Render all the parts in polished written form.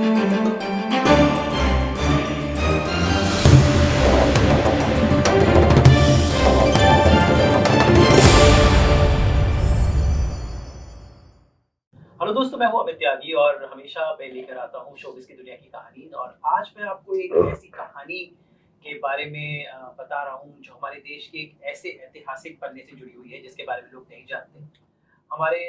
Hello दोस्तों, मैं हूँ बेतियागी और हमेशा मैं लेकर आता हूँ शोबिज़ की दुनिया की कहानी। और आज मैं आपको एक ऐसी कहानी के बारे में बता रहा हूँ जो हमारे देश के एक ऐसे ऐतिहासिक पन्ने से जुड़ी हुई है जिसके बारे में लोग नहीं जानते। हमारे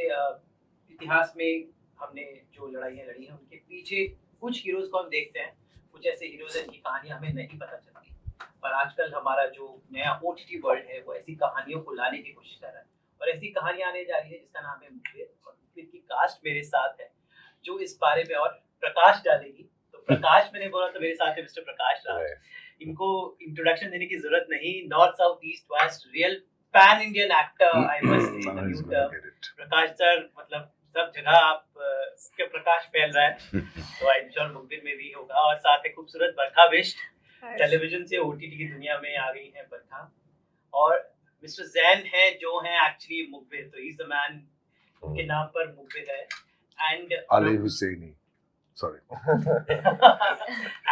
इतिहास में हमने जो लड़ाइयाँ लड़ी हैं उनके पीछे कुछ हीरोज़ को हम देखते हैं, कुछ ऐसे हीरोज़ हैं जिनकी कहानियाँ हमें नहीं पता चलती। पर आजकल हमारा जो नया ओटीटी वर्ल्ड है वो ऐसी कहानियों को लाने की कोशिश कर रहा है और ऐसी कहानियाँ आने जा रही है जिसका नाम है मुखबिर। और मुखबिर की कास्ट मेरे साथ है जो इस बारे में और प्रकाश डालेगी। तो प्रकाश मैंने बोला तो मेरे साथ है मिस्टर प्रकाश राज। इनको इंट्रोडक्शन देने की जरूरत नहीं। North south east west real pan Indian actor, I must say the new term. Prakash sir, मतलब सब जगह आप के प्रकाश फैल रहा है। तो आई एम श्योर मुखबिर में भी होगा। और साथ है खूबसूरत बरखा बिष्ट, टेलीविजन से ओटीटी की दुनिया में आ गई है बरखा। और मिस्टर जैन है जो है एक्चुअली मुखबिर, तो इज द मैन, उनके नाम पर मुखबिर है। And Ali Hussaini, sorry.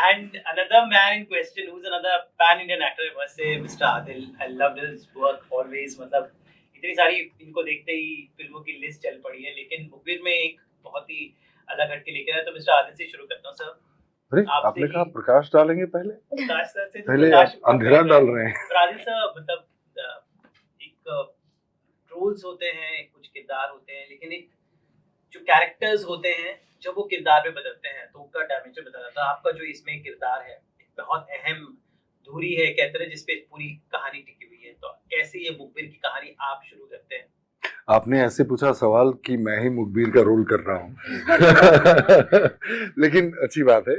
And another man in question who's another pan Indian actor, I must say, Mr. Adil. I loved his work always. मतलब इतनी सारी इनको देखते ही फिल्मों की लिस्ट चल पड़ी है, लेकिन मुखबिर में एक बहुत ही अलग हटके लेकर आए। तो मिस्टर आदिल से शुरू करता हूँ सर। अरे आपने कहा प्रकाश डालेंगे पहले? प्रकाश सर से पहले अंधेरा डाल रहे हैं। आदिल सर, मतलब एक रोल्स होते हैं, कुछ किरदार होते हैं, लेकिन एक जो कैरेक्टर्स होते हैं जब वो किरदार में बदलते हैं तो उनका डायमेंशन बदल जाता है। आपका जो इसमें किरदार है बहुत अहम धुरी है, कहते हैं, जिसपे पूरी कहानी टिकी हुई है। तो कैसे ये मुखबिर की कहानी आप शुरू करते हैं? आपने ऐसे पूछा सवाल कि मैं ही मुखबिर का रोल कर रहा हूँ। लेकिन अच्छी बात है,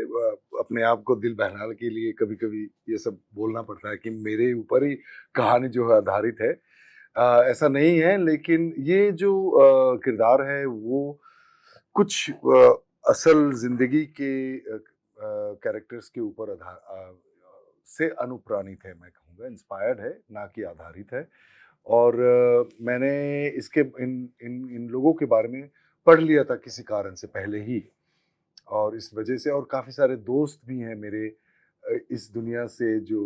अपने आप को दिल बहलाने के लिए कभी कभी ये सब बोलना पड़ता है कि मेरे ऊपर ही कहानी जो है आधारित है। ऐसा नहीं है, लेकिन ये जो किरदार है वो कुछ असल जिंदगी के कैरेक्टर्स के ऊपर से अनुप्राणित है, मैं कहूँगा इंस्पायर्ड है, ना कि आधारित है। और मैंने इसके इन लोगों के बारे में पढ़ लिया था किसी कारण से पहले ही, और इस वजह से, और काफ़ी सारे दोस्त भी हैं मेरे इस दुनिया से जो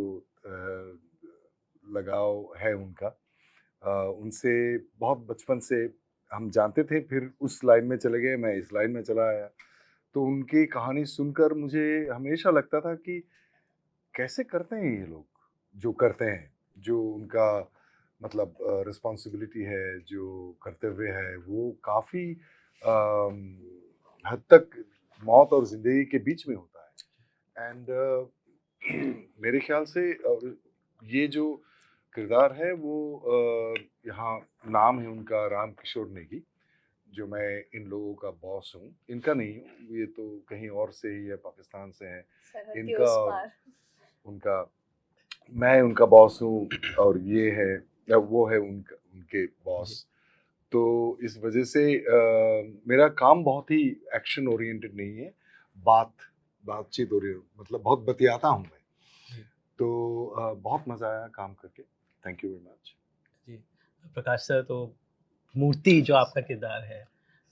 लगाव है उनका, उनसे बहुत बचपन से हम जानते थे, फिर उस लाइन में चले गए, मैं इस लाइन में चला आया। तो उनकी कहानी सुनकर मुझे हमेशा लगता था कि कैसे करते हैं ये लोग जो करते हैं, जो उनका मतलब रिस्पॉन्सिबिलिटी है, जो कर्तव्य है, वो काफ़ी हद तक मौत और ज़िंदगी के बीच में होता है। एंड मेरे ख्याल से ये जो किरदार है वो यहाँ नाम है उनका राम किशोर नेगी, जो मैं इन लोगों का बॉस हूँ। इनका नहीं हूँ, ये तो कहीं और से ही है, पाकिस्तान से हैं इनका, उनका, मैं उनका बॉस हूँ और ये है या वो है उनके बॉस। तो इस वजह से मेरा काम बहुत ही एक्शन ओरिएंटेड नहीं है, बातचीत ओरिएंटेड, मतलब बहुत बतियाता हूँ मैं। तो बहुत मज़ा आया काम करके। Thank you very much. जी प्रकाश सर, तो मूर्ति जो आपका किरदार है,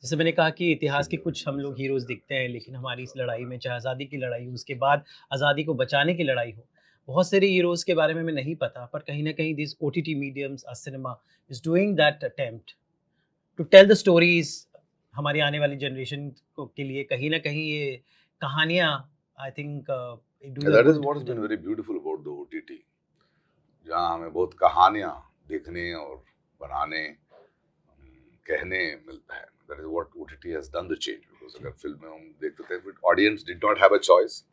जैसे मैंने कहा कि इतिहास के कुछ हम लोग हीरोज़ दिखते हैं, लेकिन हमारी इस लड़ाई में, चाहे आज़ादी की लड़ाई हो, उसके बाद आज़ादी को बचाने की लड़ाई हो, बहुत सारे हीरोज़ के बारे में हमें नहीं पता। पर कहीं न कहीं this OTT mediums cinema is doing that attempt to tell the stories. हमारी आने वाली जनरेशन को के लिए कहीं न कहीं ये कहानियाँ, I think that is what has been very beautiful about the OTT, जहाँ हमें बहुत कहानियाँ देखने और बनाने, कहने मिलता है। That is what OTT has done the change. Because अगर फिल्म में हम देखते थे, but audience did not have a choice,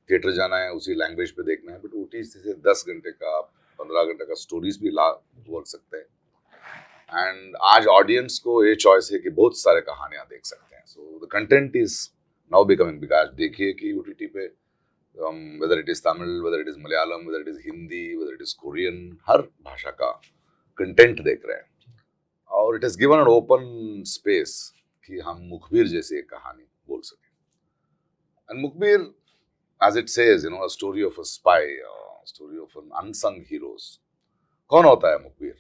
theatre जाना है, उसी लैंग्वेज पे देखना है। बट ओटीटी से 10 घंटे का, 15 घंटे का स्टोरीज भी ला वर्क सकते हैं। एंड आज ऑडियंस को ये चॉइस है कि बहुत सारे कहानियाँ देख सकते हैं। So the content is now becoming big. आज देखिए कि ओटीटी पे whether it is Tamil, whether it is Malayalam, whether it is Hindi, whether it is Korean, हर भाषा का कंटेंट देख रहे हैं। और it has given an open space कि हम मुखबिर जैसी एक कहानी बोल सकें। एंड मुखबिर, as it says, you know, a story of a spy, a story of an unsung heroes. कौन होता है मुखबिर?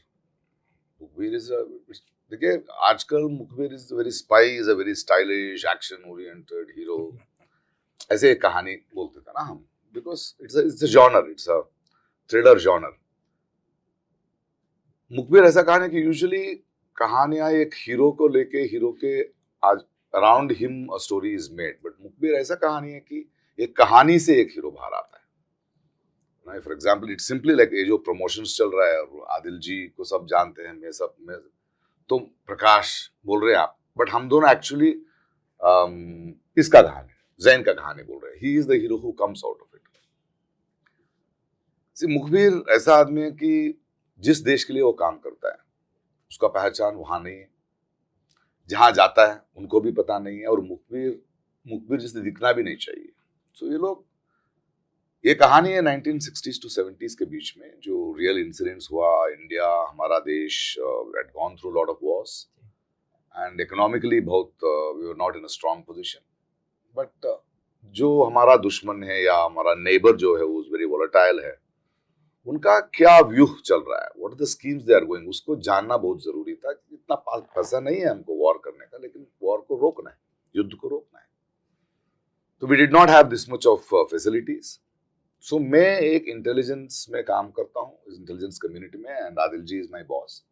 मुखबिर इज, देखिए आजकल मुखबिर is very, spy is a very stylish, action oriented hero. ऐसे एक कहानी बोलते थे ना हम, because it's a genre, it's a thriller genre. मुखबिर ऐसा कहानी है कि यूजुअली कहानियां एक हीरो को लेके, हीरो के आज around him a story is made, but मुखबिर ऐसा कहानी है कि एक कहानी से एक हीरो बाहर आता है। For example it's simply like ये जो प्रमोशंस चल रहा है और आदिल जी को सब जानते हैं, मैं तो प्रकाश बोल रहे हैं आप, बट हम दोनों एक्चुअली इसका कहानी, जैन का कहानी बोल रहे हैं। He is the hero who comes out of it. मुखबिर ऐसा आदमी है कि जिस देश के लिए वो काम करता है उसका पहचान वहां नहीं है, जहां जाता है उनको भी पता नहीं है, और मुखबिर जिससे दिखना भी नहीं चाहिए। सो ये लोग, ये कहानी है 1960s to 70s के बीच में, जो रियल इंसिडेंट्स हुआ। इंडिया, हमारा देश had gone through a lot of wars and economically बहुत we were not in a strong position, but जो हमारा दुश्मन है या हमारा नेबर जो है वो वेरी वोलेटाइल है, उनका क्या व्यूह चल रहा है, what are the schemes they are going, उसको जानना बहुत जरूरी था। इतना पैसा नहीं है हमको वॉर करने का, लेकिन वॉर को रोकना है, युद्ध को रोकना है। तो we did not have this much of facilities. So मैं एक इंटेलिजेंस में काम करता हूँ, इंटेलिजेंस कम्युनिटी में, and Adil ji is my boss.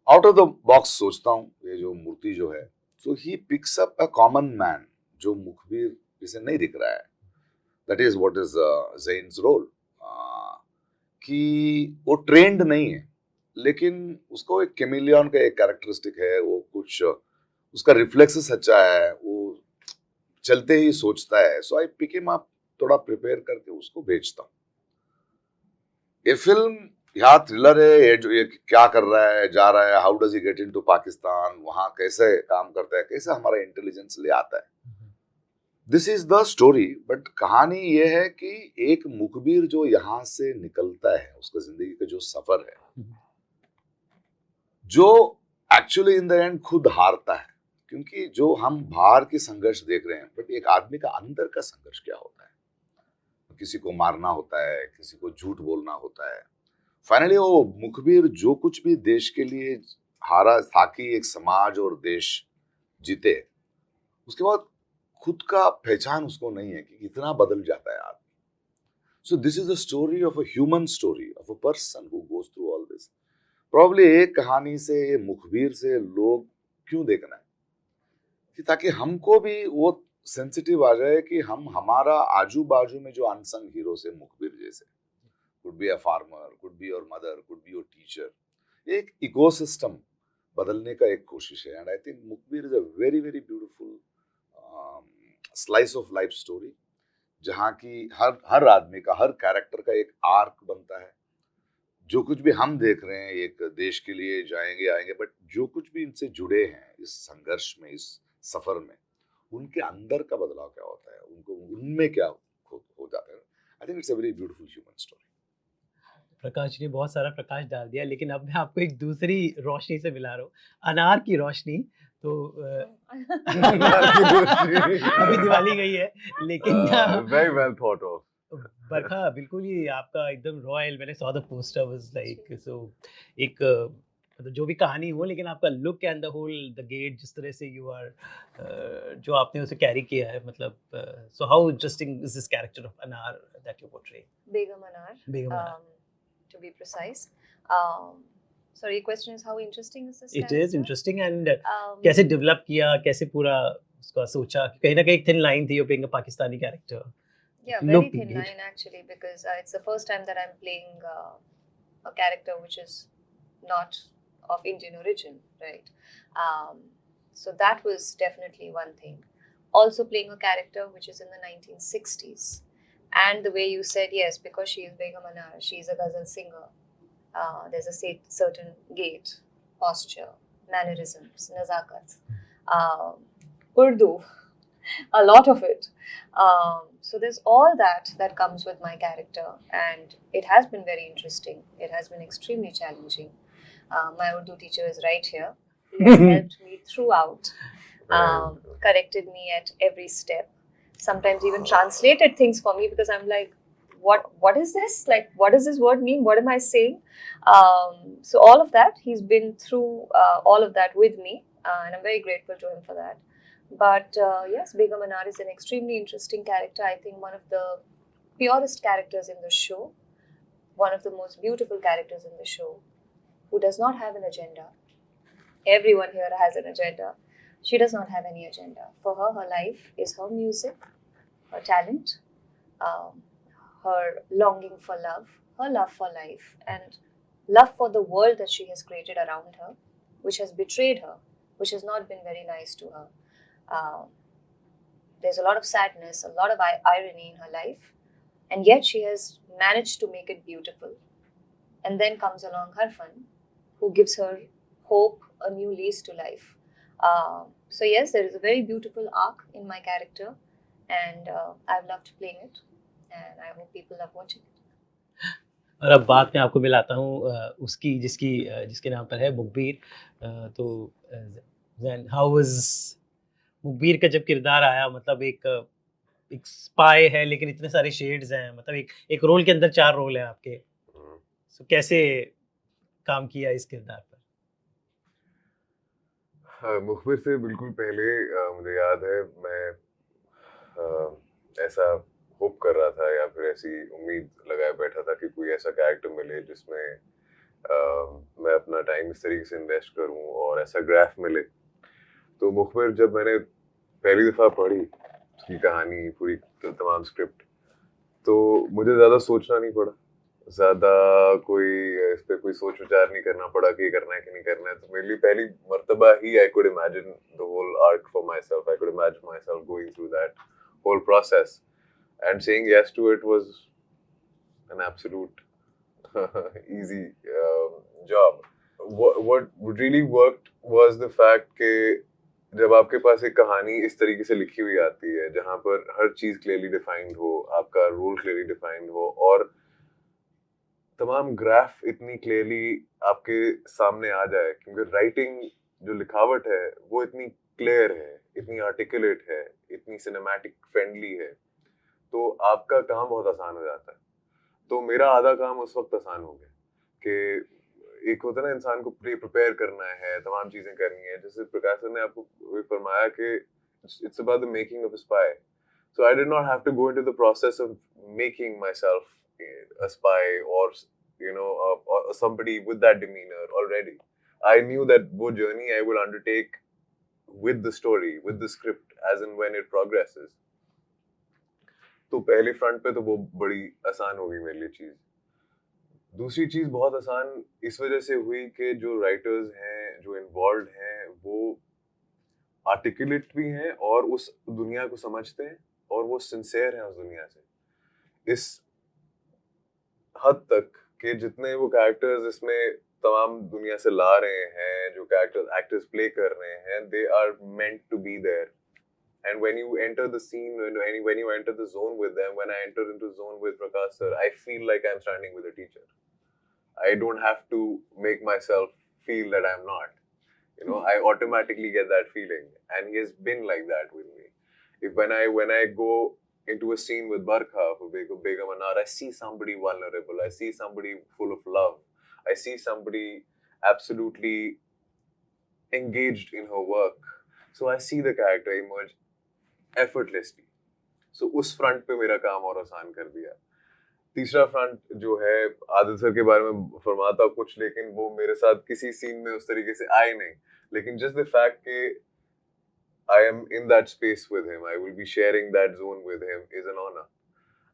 Out of the box सोचता हूँ, ये जो मूर्ति जो है, so he picks up a common man जो मुखबिर जिसे नहीं दिख रहा है। That is what is Zain's role, कि वो ट्रेंड नहीं है, लेकिन उसको एक कैमिलियन का एक कैरेक्टरिस्टिक है, वो कुछ उसका रिफ्लेक्सेस अच्छा है, वो चलते ही सोचता है। सो आई पिक हिम अप, थोड़ा प्रिपेयर करके उसको भेजता हूँ। ये फिल्म यहाँ थ्रिलर है, ये क्या कर रहा है, जा रहा है, how does he get into Pakistan, वहां कैसे काम करता है, कैसे हमारा इंटेलिजेंस ले आता है, this is the story. But कहानी ये है कि एक मुखबिर जो यहाँ से निकलता है, उसका जिंदगी का जो सफर है, जो एक्चुअली इन द एंड खुद हारता है, क्योंकि जो हम बाहर की संघर्ष देख रहे हैं, बट एक आदमी का अंदर का संघर्ष क्या होता है, किसी को मारना होता है, किसी को झूठ बोलना होता है। फाइनली वो मुखबिर जो कुछ भी देश के लिए हारा ताकि एक समाज और देश जीते, उसके बाद खुद का पहचान उसको नहीं है कि इतना बदल जाता है आदमी। So this is a story of a human story of a person who goes through all this. Probably एक कहानी से, मुखबिर से लोग क्यों देखना है, कि ताकि हमको भी वो सेंसिटिव आ जाए कि हम हमारा आजू बाजू में जो अनसंग हीरोज है, मुखबिर जैसे, could be a farmer, could be your mother, could be your teacher, एक इकोसिस्टम बदलने का एक कोशिश है। एंड आई थिंक मुखबिर is a very very beautiful slice of life story, जहाँ की हर आदमी का, हर कैरेक्टर का एक आर्क बनता है। जो कुछ भी हम देख रहे हैं, एक देश के लिए जाएंगे आएंगे, बट जो कुछ भी इनसे जुड़े हैं इस संघर्ष में, इस सफर में, उनके अंदर का बदलाव क्या होता है, उनको उनमें क्या हो जाता है। I think it's a very beautiful human story. Prakash ji ने बहुत सारा प्रकाश डाल दिया, लेकिन अब मैं आपको एक दूसरी रोशनी से मिला रहा हूँ, अनार की रोशनी। तो अभी दिवाली गई है, लेकिन very well thought of. Barkha, बिल्कुल ही आपका एकदम रॉयल, मैंने saw the poster was like so, एक मतलब जो भी कहानी हो, लेकिन आपका look and the whole the gate, जिस तरह से यू आर, जो आपने उसे कैरी किया है, मतलब so how interesting is this character of Anar that you portray? Begum Anar. Begum Anar. To be precise. Sorry, question is how interesting is this it character? Is interesting, and कैसे डेवलप किया, कैसे पूरा उसका सोचा? कहीं ना कहीं एक थिन लाइन थी, being a Pakistani character. Yeah, Look very thin good. line actually, because it's the first time that I'm playing a character which is not of Indian origin, right? So that was definitely one thing. Also playing a character which is in the 1960s. And the way you said, yes, because she is Begum Anar, she is a ghazal singer. There's a certain gait, posture, mannerisms, nazakats, Urdu, a lot of it. So there's all that comes with my character, and it has been very interesting. It has been extremely challenging. My Urdu teacher is right here. He has helped me throughout, corrected me at every step. Sometimes even translated things for me, because I'm like, what is this? Like, what does this word mean? What am I saying? So all of that, he's been through all of that with me, and I'm very grateful to him for that. But yes, Begum Anar is an extremely interesting character. I think one of the purest characters in the show, one of the most beautiful characters in the show, who does not have an agenda. Everyone here has an agenda. She does not have any agenda. For her, her life is her music, her talent, um, her longing for love, her love for life, and love for the world that she has created around her, which has betrayed her, which has not been very nice to her. Um, there's a lot of sadness, a lot of irony in her life, and yet she has managed to make it beautiful. And then comes along Harfan, who gives her hope, a new lease to life. So yes, there is a very beautiful arc in my character, and I've loved playing it, and I hope people love watching it. और अब बात मैं आपको मिलाता हूँ उसकी जिसके नाम पर है मुखबिर। तो जैन हाउ वाज मुखबिर का जब किरदार आया, मतलब एक स्पाई है लेकिन इतने सारे शेड्स हैं, मतलब एक रोल के अंदर 4 रोल हैं आपके। सो कैसे काम किया इस किरदार पर? मुखबिर से बिल्कुल पहले मुझे याद है मैं ऐसा होप कर रहा था या फिर ऐसी उम्मीद लगाए बैठा था कि कोई ऐसा कैरेक्टर मिले जिसमें मैं अपना टाइम इस तरीके से इन्वेस्ट करूं और ऐसा ग्राफ मिले। तो मुखबिर जब मैंने पहली दफ़ा पढ़ी उसकी कहानी पूरी तमाम स्क्रिप्ट, तो मुझे ज़्यादा सोचना नहीं पड़ा, ज़्यादा कोई इस पे कोई सोच विचार नहीं करना पड़ा कि करना है कि नहीं करना है। तो मेरे लिए पहली मर्तबा ही I could imagine the whole arc for myself, I could imagine myself going through that whole process, and saying yes to it was an absolute easy job. What really worked was the fact कि जब आपके पास एक कहानी इस तरीके से लिखी हुई आती है जहाँ पर हर चीज़ क्लियरली डिफाइंड हो, आपका रोल क्लियरली डिफाइंड हो और तमाम ग्राफ इतनी क्लियरली आपके सामने आ जाए, क्योंकि राइटिंग जो लिखावट है वो इतनी क्लियर है, इतनी आर्टिकुलेट है, इतनी सिनेमैटिक फ्रेंडली है, तो आपका काम बहुत आसान हो जाता है। तो मेरा आधा काम उस वक्त आसान हो गया कि एक होता है ना इंसान को प्रिपेयर करना है, तमाम चीज़ें करनी है। जैसे प्रकाश सर ने आपको फरमाया कि it's about the making of a spy, so I did not have to go into the process of making myself a spy or or somebody with that demeanor already. I knew that वो journey I will undertake with the story, with the script, as and when it progresses. तो पहले front पे तो वो बड़ी आसान होगी मेरे लिए चीज़। दूसरी चीज़ बहुत आसान इस वजह से हुई कि जो राइटर्स हैं, जो इन्वॉल्व हैं, वो आर्टिकुलेट भी हैं और उस दुनिया को समझते हैं और वो सिंसियर हैं उस दुनिया से। इस हद तक कि जितने वो कैरेक्टर्स इसमें तमाम दुनिया से ला रहे हैं, जो कैरेक्टर्स एक्टर्स प्ले कर रहे हैं, they are meant to be there. And when you enter the scene, when you enter the zone with them, when I enter into zone with Prakash sir, I feel like I'm standing with a teacher. I don't have to make myself feel that I'm not. I automatically get that feeling, and he has been like that with me. When I go into a scene with Barkha for Begum Anar, I see somebody vulnerable. I see somebody full of love. I see somebody absolutely engaged in her work. So I see the character emerge effortlessly. So उस front पे मेरा काम और आसान कर दिया। तीसरा front जो है, आदिल सर के बारे में फरमाता कुछ, लेकिन वो मेरे साथ किसी सीन में उस तरीके से आए नहीं। लेकिन just the fact कि I am in that space with him, I will be sharing that zone with him is an honor.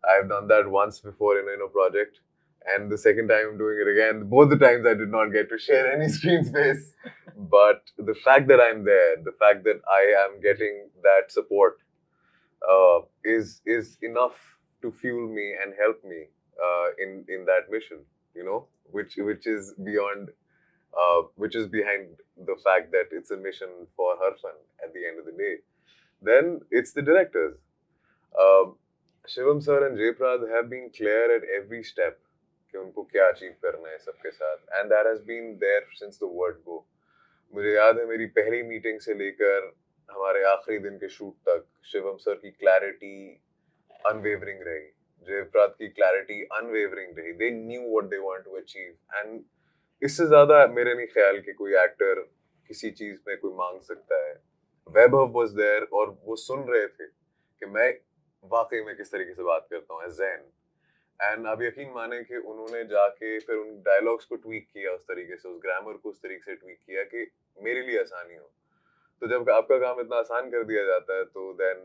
I have done that once before in a project, and the second time I'm doing it again. Both the times I did not get to share any screen space, but the fact that I'm there, the fact that I am getting that support is enough to fuel me and help me in that mission, which is beyond, which is behind the fact that it's a mission for Harfan at the end of the day. Then it's the directors. Shivam sir and Jayprad have been clear at every step कि उनको क्या achieve करना है सबके साथ, and that has been there since the word go. मुझे याद है मेरी पहली मीटिंग से लेकर हमारे आखिरी दिन के शूट तक शिवम सर की क्लैरिटी अनवेवरिंग रही, जयप्रद की क्लैरिटी अनवेवरिंग रही। They knew what they want to achieve, and इससे ज़्यादा मेरे नहीं ख्याल कि कोई एक्टर किसी चीज़ में कोई मांग सकता है। वैभव वाज देयर और वो सुन रहे थे कि मैं वाकई में किस तरीके से बात करता हूँ एज जैन। एंड आप यकीन माने कि उन्होंने जाके फिर उन डायलॉग्स को ट्वीक किया उस तरीके से, उस ग्रामर को उस तरीके से ट्वीक किया कि मेरे लिए आसानी हो। तो जब आपका काम इतना आसान कर दिया जाता है तो देन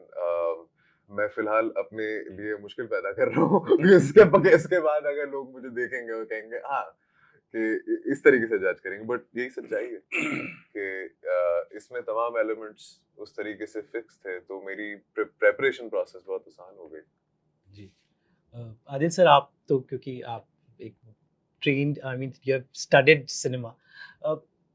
मैं फिलहाल अपने लिए मुश्किल पैदा कर रहा हूँ इसके बाद अगर लोग मुझे देखेंगे और कहेंगे हाँ कि इस तरीके से जज करेंगे, बट यही सच्चाई है कि इसमें तमाम एलिमेंट्स उस तरीके से फिक्स थे, तो मेरी प्रेपरेशन प्रोसेस बहुत आसान हो गई। जी। आदिल सर, आप तो क्योंकि आप एक trained, I mean you have studied cinema,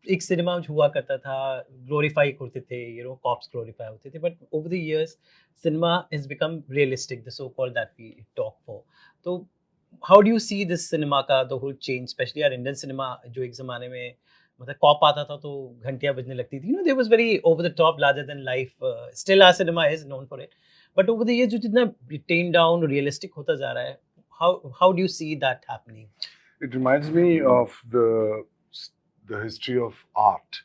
एक सिनेमा जो हुआ करता था, ग्लोरीफाई करते थे, यू नो, कॉप्स ग्लोरीफाई होते थे, but over the years cinema has become realistic, the so called that we talk for. तो how do you see this cinema का the whole change, specially our Indian cinema, जो एक ज़माने में मतलब corp आता था तो घंटियाँ बजने लगती थी, you know, there was very over the top, larger than life, still our cinema is known for it, but over the year जो जितना टेन डाउन रियलिस्टिक होता जा रहा है, how do you see that happening? It reminds me of the history of art,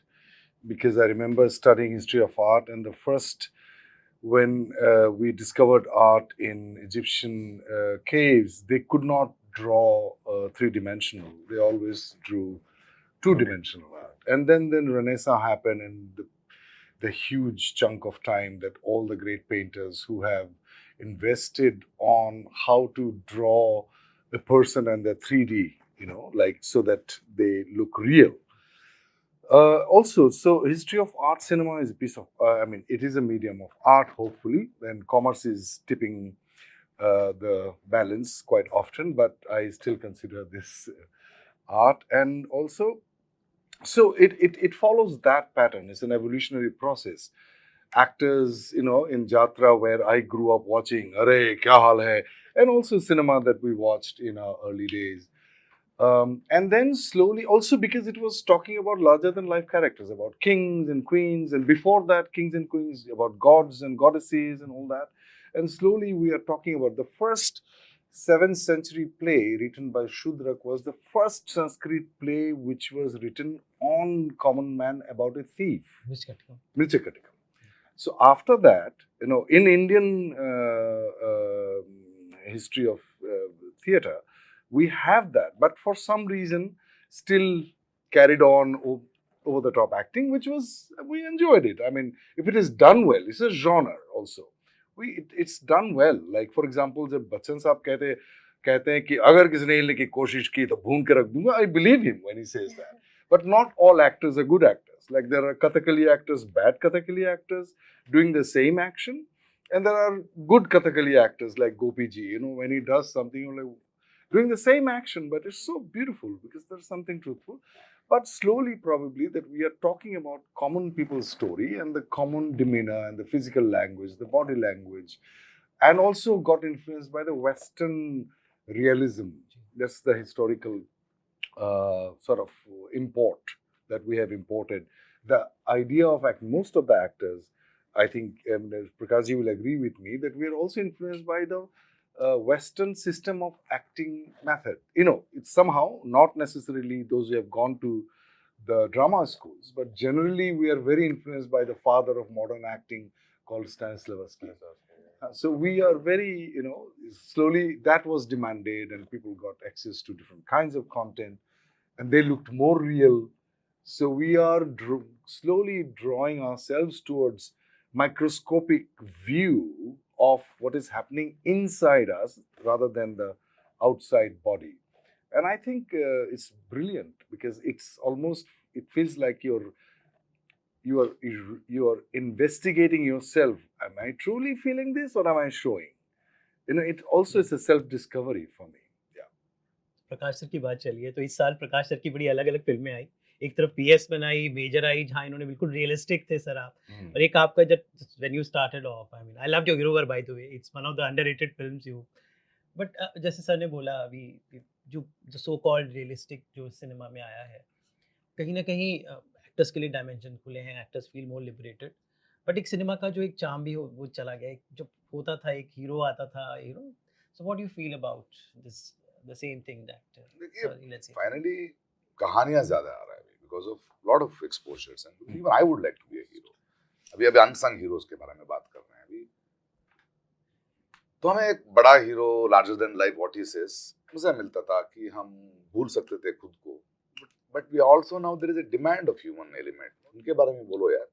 because I remember studying history of art, and the first, when we discovered art in Egyptian caves, they could not draw three-dimensional. They always drew two-dimensional art. And then Renaissance happened, and the huge chunk of time that all the great painters who have invested on how to draw the person and the 3D, you know, like so that they look real. Also, so history of art cinema is a piece of, I mean, it is a medium of art, hopefully, and commerce is tipping the balance quite often, but I still consider this art. And also, so it follows that pattern. It's an evolutionary process. Actors, you know, in Jatra, where I grew up watching, Arey, Kya Hal Hai, and also cinema that we watched in our early days. And then slowly, also because it was talking about larger than life characters, about kings and queens, and before that, kings and queens, about gods and goddesses and all that. And slowly, we are talking about the first 7th century play written by Shudrak was the first Sanskrit play which was written on common man about a thief. Mrichakatikam. So after that, you know, in Indian history of theatre, we have that, but for some reason, still carried on over the top acting, which was, we enjoyed it. I mean, if it is done well, it's a genre also. It's done well. Like for example, जब बच्चन साहब कहते हैं कि अगर किसी ने हिलने की कोशिश की तो भून के रख दूंगा, I believe him when he says that. But not all actors are good actors. Like there are Kathakali actors, bad Kathakali actors doing the same action, and there are good Kathakali actors like Gopi ji. You know, when he does something, you're like doing the same action, but it's so beautiful because there's something truthful. But slowly, probably, that we are talking about common people's story and the common demeanor and the physical language, the body language, and also got influenced by the Western realism. That's the historical sort of import that we have imported. The idea of most of the actors, I think, Prakash will agree with me, that we are also influenced by the Western system of acting method. You know, it's somehow not necessarily those who have gone to the drama schools, but generally we are very influenced by the father of modern acting called Stanislavski. So we are very, you know, slowly that was demanded and people got access to different kinds of content and they looked more real. So we are slowly drawing ourselves towards microscopic view of what is happening inside us rather than the outside body. And I think it's brilliant because it's almost, it feels like you are investigating yourself. Am I truly feeling this or am I showing? You know, it also is a self-discovery for me. Prakash sir की बात चली है तो इस साल प्रकाश sir की बड़ी अलग-अलग फ़िल्में आई। एक तरफ पीएस बनाई, मेजर आई, जहाँ इन्होंने बिल्कुल रियलिस्टिक थे सर आप। और एक आपका जब when you started off, I mean I loved your गिरोवर by the way, it's one of the underrated films you. But जैसे सर ने बोला अभी, जो सो कॉल्ड रियलिस्टिक जो सिनेमा में आया है, कहीं न कहीं एक्टर्स के लिए डायमेंशन खुले हैं, actors feel more liberated. But एक सिनेमा का जो एक चार्म भी वो चला गया। एक जो होता था, एक हीरो आता था, you know. So what do you feel about this, the same thing that sorry, let's say finally कहानियां ज्यादा आ रहा है because of lot of exposures and even I would like to be a hero. अभी unsung heroes के बारे में बात कर रहे हैं अभी, तो हमें एक बड़ा hero larger than life what he says मुझे मिलता था कि हम भूल सकते थे खुद को, but we also now there is a demand of human element, उनके बारे में बोलो यार.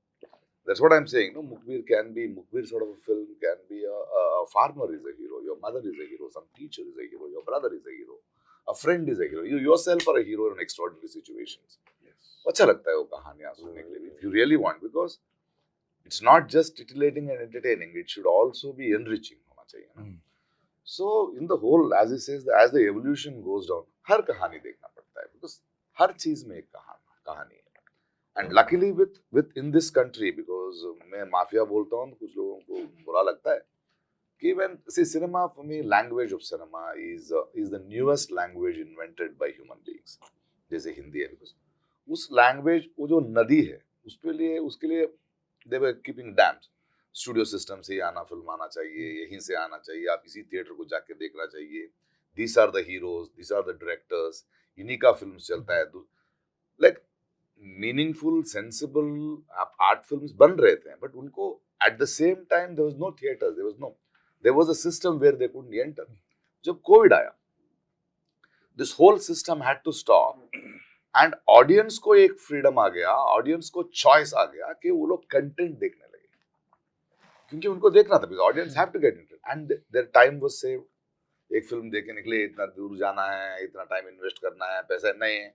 That's what I'm saying. No, Mukhbir sort of a film can be a farmer is a hero, your mother is a hero, some teacher is a hero, your brother is a hero, a friend is a hero. You yourself are a hero in extraordinary situations. Yes. अच्छा लगता है वो कहानियाँ सुनने के लिए. If you really want, because it's not just titillating and entertaining, it should also be enriching होना चाहिए ना. So in the whole, as he says, as the evolution goes down, हर कहानी देखना पड़ता है, because हर चीज में एक कहानी है. And luckily with in this country, because मैं माफिया बोलता हूँ, कुछ लोगों को बुरा लगता है कि when see cinema for me, language of cinema is the newest language invented by human beings. जैसे हिंदी है, because उस language वो जो नदी है उसके लिए they were keeping dams. Studio system से ही आना, फिल्म आना चाहिए, यहीं से आना चाहिए, आप इसी थिएटर को जाके देखना चाहिए. These are the heroes, these are the directors, इन्हीं का फिल्म चलता है. Like meaningful sensible art films बन रहे थे, बट उनको at the same time there was no theatre, there was a system where they couldn't enter. जब Covid आया, this whole system had to stop, and audience को एक freedom आ गया, audience को चॉइस आ गया कि वो लोग कंटेंट देखने लगे, क्योंकि उनको देखना था, because audience have to get it, and their time was saved. एक फिल्म देखने के लिए इतना दूर जाना है, इतना टाइम इन्वेस्ट करना है, पैसे नहीं है.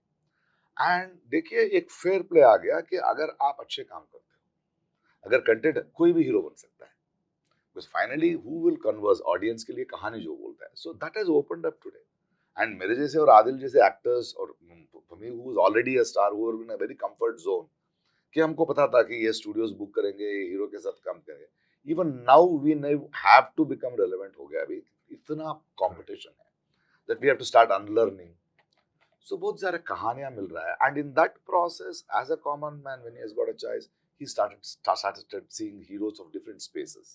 एंड देखिए एक फेयर प्ले आ गया कि अगर आप अच्छे काम करते हो, अगर कंटेंट, कोई भी हीरो बन सकता है, because finally who will converse audience के लिए कहानी जो बोलता है. So that has opened up today, and मेरे जैसे और आदिल जैसे एक्टर्स, और for me who is already a star, who are in a very comfort zone, कि हमको पता था कि ये स्टूडियोज बुक करेंगे, हीरो के साथ काम करेंगे. Even now we have to become relevant हो गया. अभी इतना कंपटीशन है that we have to start unlearning. So बहुत सारे कहानियां मिल रहा है, and in that process, as a common man, when he has got a choice, he started seeing heroes of different spaces.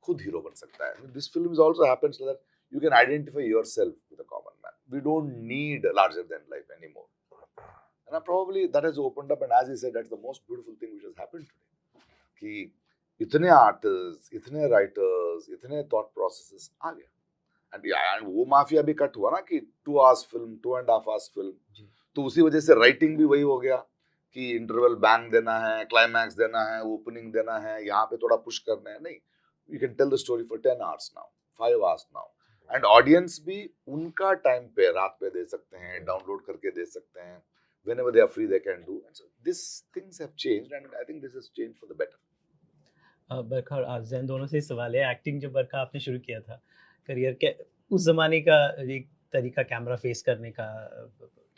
खुद हीरो बन सकता है. This film is also happens so that you can identify yourself with a common man. We don't need larger than life anymore. And probably that has opened up, and as he said, that's the most beautiful thing which has happened today. कि इतने artists, इतने writers, इतने thought processes आ गया. And वो mafia भी cut हुआ ना कि 2 hours फिल्म, 2.5 hours फिल्म, तो उसी वजह से राइटिंग भी वही हो गया कि इंटरवल बैंग देना है, क्लाइमैक्स देना है, ओपनिंग देना है, यहाँ पे थोड़ा पुश करना है. नहीं, you can tell the story for 10 hours now, 5 hours now, and audience भी उनका टाइम पे रात पे दे सकते हैं, डाउनलोड करके दे सकते हैं, whenever they are free they can do. And so these things have changed, and I think this has changed for the better. बरखा और जैन दोनों से सवाल है. एक्टिंग जब बरखा आपने शुरू किया था करियर के, उस जमाने का एक तरीका कैमरा फेस करने का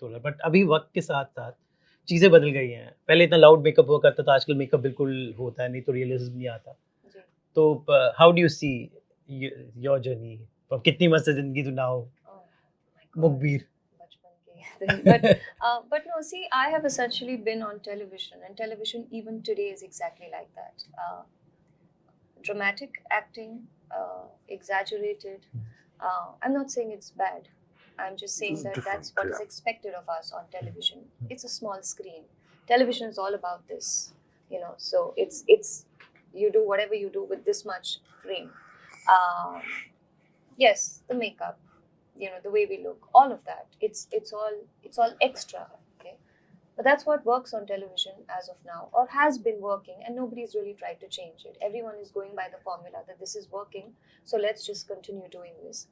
थोड़ा, बट अभी वक्त के साथ साथ चीज़ें बदल गई हैं. पहले इतना लाउड मेकअप हुआ करता था, आजकल मेकअप बिल्कुल होता है नहीं तो रियलिज्म नहीं आता. तो how do you see your journey from कितनी मस्त जिंदगी तू नाउ मुखबिर? But no, see, I have essentially been on television, and television even today is exactly like that. Dramatic acting, exaggerated. I'm not saying it's bad. I'm just saying that that's what is expected of us on television. It's a small screen. Television is all about this, So it's you do whatever you do with this much frame. Yes, the makeup, the way we look, all of that. It's all extra, okay? But that's what works on television as of now, or has been working, and nobody's really tried to change it. Everyone is going by the formula that this is working, so let's just continue doing this.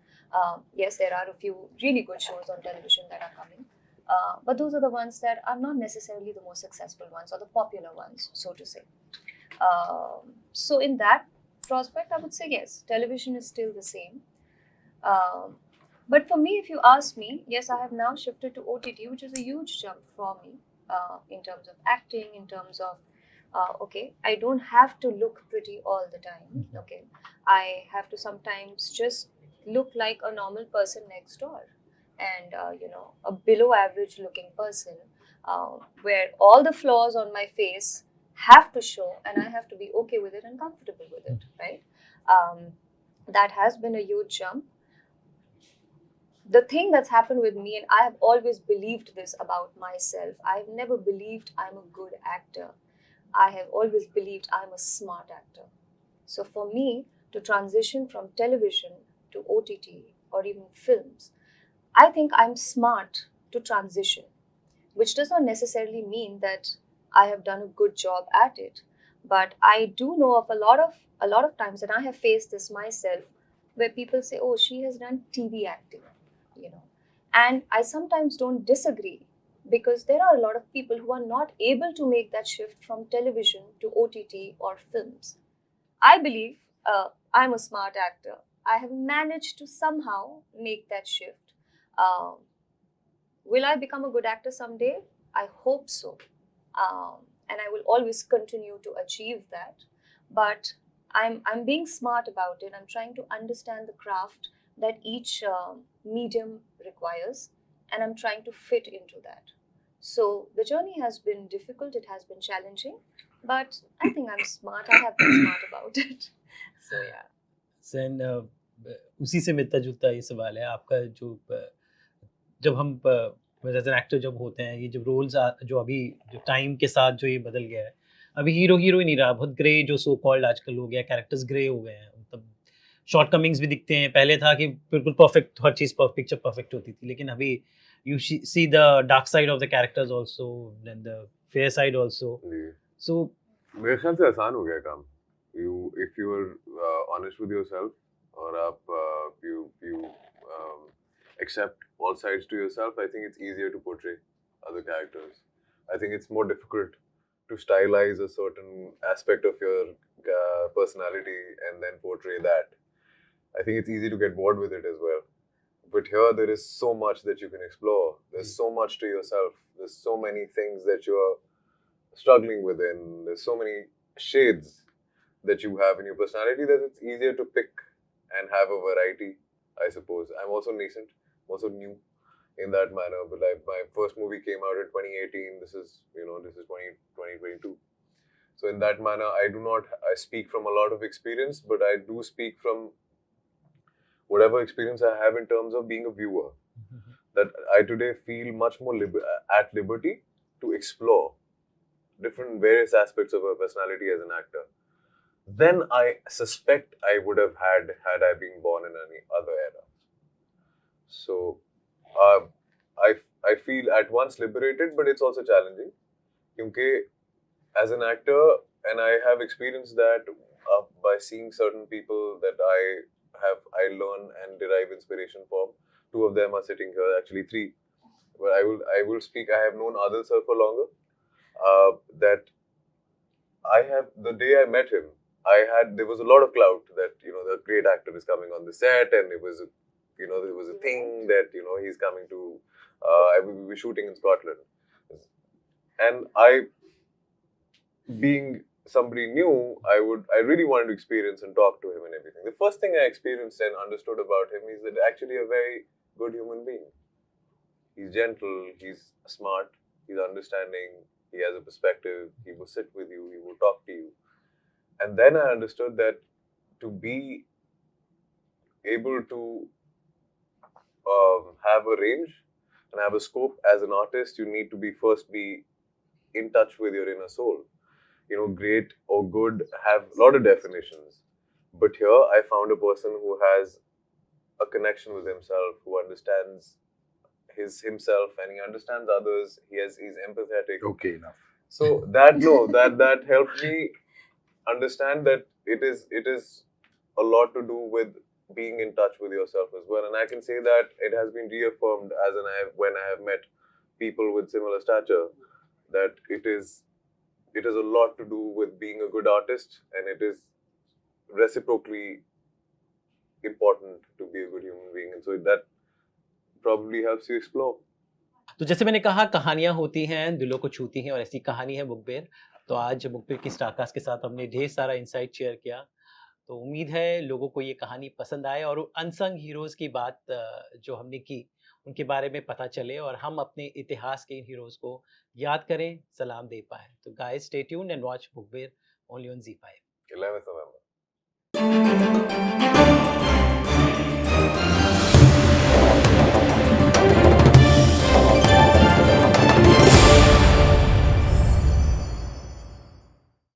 Yes, there are a few really good shows on television that are coming, but those are the ones that are not necessarily the most successful ones or the popular ones, so to say. So in that prospect, I would say yes, television is still the same. But for me, if you ask me, yes, I have now shifted to OTT, which is a huge jump for me in terms of acting, in terms of, okay, I don't have to look pretty all the time, okay. I have to sometimes just look like a normal person next door, and, a below average looking person, where all the flaws on my face have to show, and I have to be okay with it and comfortable with it, right? That has been a huge jump. The thing that's happened with me, and I have always believed this about myself, I've never believed I'm a good actor. I have always believed I'm a smart actor. So for me to transition from television to OTT or even films, I think I'm smart to transition, which does not necessarily mean that I have done a good job at it. But I do know of a lot of times, and I have faced this myself, where people say, "Oh, she has done TV acting," you know, and I sometimes don't disagree because there are a lot of people who are not able to make that shift from television to OTT or films. I believe I'm a smart actor. I have managed to somehow make that shift. Um, Will I become a good actor someday? I hope so. And I will always continue to achieve that. But I'm being smart about it. I'm trying to understand the craft that each medium requires, and I'm trying to fit into that. So the journey has been difficult, it has been challenging, but I think I'm smart. I have been smart about it. So, yeah. Sen उसी से मिलता जुलता ये सवाल है आपका जो जब हम एज एन एक्टर जब होते हैं ये जब रोल्स जो अभी जो टाइम के साथ जो ये बदल गया है अभी हीरो हीरो ही नहीं रहा बहुत ग्रे जो सो कॉल्ड आजकल हो गया कैरेक्टर्स ग्रे हो गए हैं मतलब शॉर्ट कमिंग्स भी दिखते हैं पहले था कि बिल्कुल परफेक्ट हर चीज़ पिक्चर परफेक्ट होती थी लेकिन अभी you see the dark side of the characters also and the fair side also so मेरे ख्याल से आसान हो गया काम if you are honest with yourself और आप you accept all sides to yourself, I think it's easier to portray other characters. I think it's more difficult to stylize a certain aspect of your personality and then portray that. I think it's easy to get bored with it as well. But here there is so much that you can explore. There's so much to yourself. There's so many things that you're struggling within. There's so many shades that you have in your personality that it's easier to pick and have a variety, I suppose. I'm also nascent, also new in that manner. But like my first movie came out in 2018. This is 2022. So in that manner, I speak from a lot of experience, but I do speak from whatever experience I have in terms of being a viewer. That I today feel much more at liberty to explore different various aspects of a personality as an actor than I suspect I would have had I been born in any other era. So I feel at once liberated, but it's also challenging. Because as an actor, and I have experienced that by seeing certain people that I learn and derive inspiration from. 2 of them are sitting here, actually 3. But I will speak. I have known Adil sir for longer. That the day I met him, there was a lot of clout that the great actor is coming on the set, and it was there was a thing that he's coming to. We were shooting in Scotland, and being somebody new, I really wanted to experience and talk to him and everything. The first thing I experienced and understood about him is that actually a very good human being. He's gentle, he's smart, he's understanding, he has a perspective, he will sit with you, he will talk to you. And then I understood that to be able to have a range and have a scope as an artist, you need to first be in touch with your inner soul. Great or good have a lot of definitions. But here I found a person who has a connection with himself, who understands himself and he understands others. He's empathetic. Okay, enough. So that helped me understand that it is a lot to do with being in touch with yourself as well. And I can say that it has been reaffirmed when I have met people with similar stature, that it is a lot to do with being a good artist, and it is reciprocally important to be a good human being. And so that probably helps you explore. तो जैसे मैंने कहा कहानियां होती हैं दिलों को छूती हैं और ऐसी कहानी है मुखबिर तो आज मुखबिर की स्टारकास्ट के साथ हमने ढेर सारा इंसाइट शेयर किया तो उम्मीद है लोगों को ये कहानी पसंद आए और अनसंग हीरोज़ की बात जो हमने की उनके बारे में पता चले और हम अपने इतिहास के इन हीरोज़ को याद करें सलाम दे पाएं तो guys stay tuned and watch Mukhbir only on Zee5 11th November